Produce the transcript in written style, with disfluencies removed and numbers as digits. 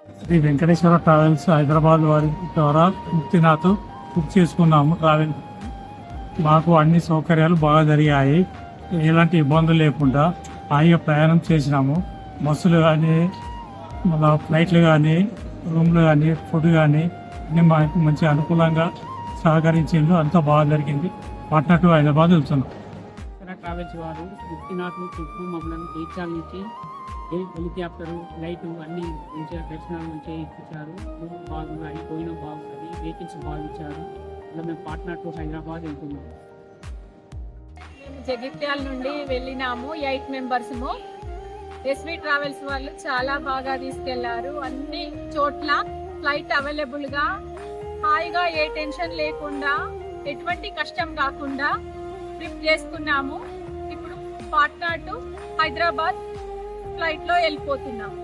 Shri Venkateswara travels Hyderabad వారి ద్వారా Muktinath book చేసుకున్నాము. ట్రావెల్ మాకు అన్ని సౌకర్యాలు బాగా జరిగాయి. ఎలాంటి ఇబ్బందులు లేకుండా హాయిగా ప్రయాణం చేసినాము. బస్సులు కానీ మళ్ళీ ఫ్లైట్లు కానీ రూమ్లు కానీ ఫుడ్ కానీ అన్ని మాకు మంచి అనుకూలంగా సహకరించిండ్రు. అంతా బాగా జరిగింది. పాట్నా టు హైదరాబాద్ వెళ్తున్నాం. ట్రావెల్స్ వారు ముక్తినాథ్ చుట్టూ మమ్మల్ని బీచ్చాల నుంచి హెలికాప్టరు లైటు అన్ని మంచిగా దర్శనాలు మంచిగా ఇప్పించారు. బాగున్నాయి, పోయిన బాగుంటుంది, వెహికల్స్ బాగా ఇచ్చారు. ఇలా మేము పాట్నా టు హైదరాబాద్ వెళ్తున్నాం. మేము జగిత్యాల నుండి వెళ్ళినాము 8 మెంబర్స్ము. ఎస్వి ట్రావెల్స్ వాళ్ళు చాలా బాగా తీసుకెళ్లారు. అన్ని చోట్ల ఫ్లైట్ అవైలబుల్గా హాయిగా ఏ టెన్షన్ లేకుండా ఎటువంటి కష్టం కాకుండా ట్రిప్ చేసుకున్నాము. ఇప్పుడు పాట్నా టు హైదరాబాద్ ఫ్లైట్లో వెళ్ళిపోతున్నాము.